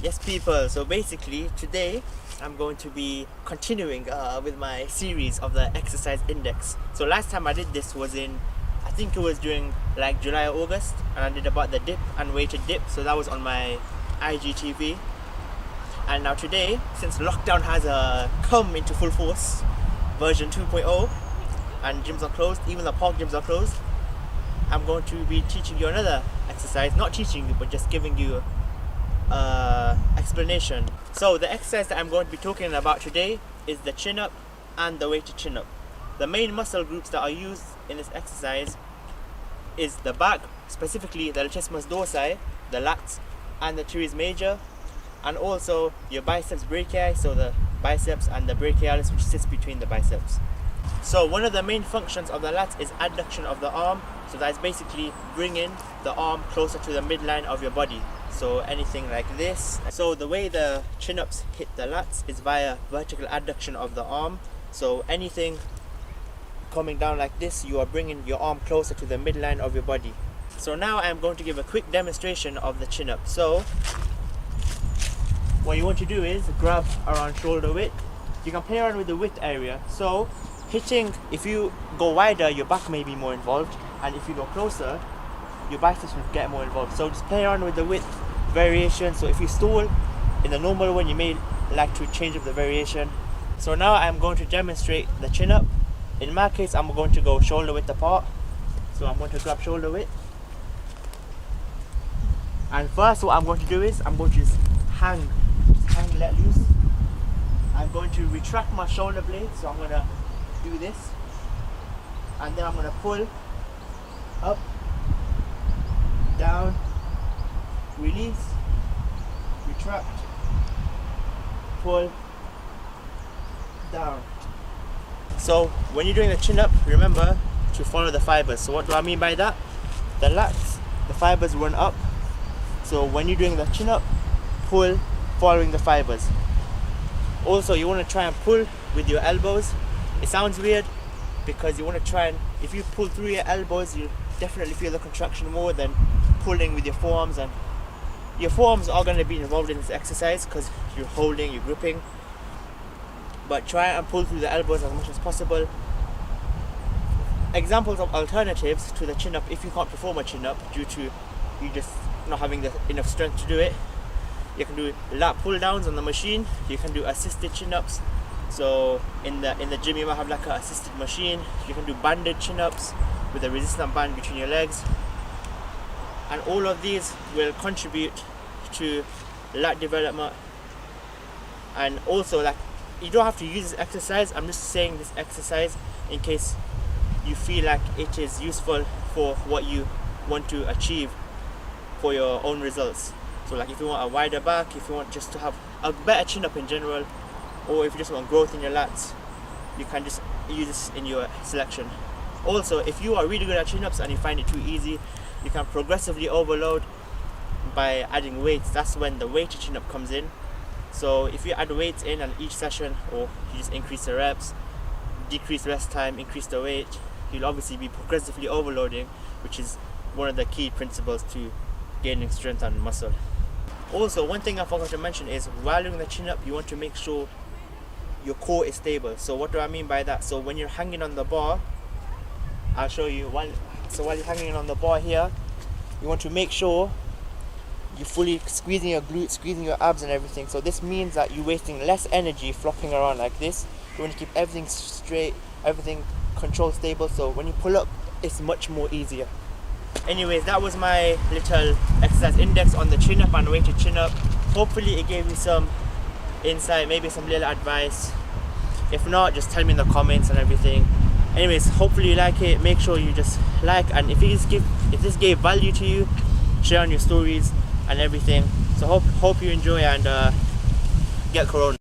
Yes, people. So basically, today I'm going to be continuing with my series of the exercise index. So last time I did this was I think it was during like July or August, and I did about the dip and weighted dip. So that was on my IGTV. And now today, since lockdown has come into full force, version 2.0, and gyms are closed, even the park gyms are closed, I'm going to be teaching you another exercise. Not teaching you, but just giving you explanation. So the exercise that I'm going to be talking about today is the chin up and the weighted chin up. The main muscle groups that are used in this exercise is the back, specifically the latissimus dorsi, the lats, and the teres major, and also your biceps brachii, so the biceps, and the brachialis, which sits between the biceps. So one of the main functions of the lats is adduction of the arm. So that is basically bringing the arm closer to the midline of your body. So anything like this. So the way the chin-ups hit the lats is via vertical adduction of the arm. So anything coming down like this, you are bringing your arm closer to the midline of your body. So now I'm going to give a quick demonstration of the chin-up. So what you want to do is grab around shoulder width. You can play around with the width area. So hitting, if you go wider, your back may be more involved, and if you go closer, your biceps will get more involved. So just play around with the width variation. So if you stall in the normal one, you may like to change up the variation. So now I'm going to demonstrate the chin up. In my case, I'm going to go shoulder width apart. So I'm going to grab shoulder width. And first what I'm going to do is, I'm going to just let loose. I'm going to retract my shoulder blade, so I'm going to do this. And then I'm going to pull up, down, release, retract, pull, down. So when you're doing the chin up, remember to follow the fibers. So what do I mean by that? The lats, the fibers run up. So when you're doing the chin up, pull following the fibers. Also, you want to try and pull with your elbows. It sounds weird because you want to try and, if you pull through your elbows, you definitely feel the contraction more than pulling with your forearms, and your forearms are going to be involved in this exercise because you're holding, you're gripping. But try and pull through the elbows as much as possible. Examples of alternatives to the chin up, if you can't perform a chin up due to you just not having enough strength to do it, you can do lat pull downs on the machine. You can do assisted chin ups. So in the gym you might have like an assisted machine. You can do banded chin ups with a resistant band between your legs, and all of these will contribute to lat development. And also, like, you don't have to use this exercise. I'm just saying this exercise in case you feel like it is useful for what you want to achieve for your own results. So like if you want a wider back, if you want just to have a better chin up in general, or if you just want growth in your lats, you can just use this in your selection. Also, if you are really good at chin ups and you find it too easy, you can progressively overload by adding weights. That's when the weighted chin up comes in. So if you add weights in on each session, or you just increase the reps, decrease rest time, increase the weight, you'll obviously be progressively overloading, which is one of the key principles to gaining strength and muscle. Also, one thing I forgot to mention is while doing the chin up, you want to make sure your core is stable. So what do I mean by that? So when you're hanging on the bar, I'll show you. While you're hanging on the bar here, you want to make sure you're fully squeezing your glutes, squeezing your abs and everything. So this means that you're wasting less energy flopping around like this. You want to keep everything straight, everything controlled, stable. So when you pull up, it's much more easier. Anyways, that was my little exercise index on the chin up and weighted chin up. Hopefully it gave you some insight, maybe some little advice. If not, just tell me in the comments and everything. Anyways, hopefully you like it. Make sure you just like, and if this gave value to you, share on your stories and everything. So hope you enjoy and get corona.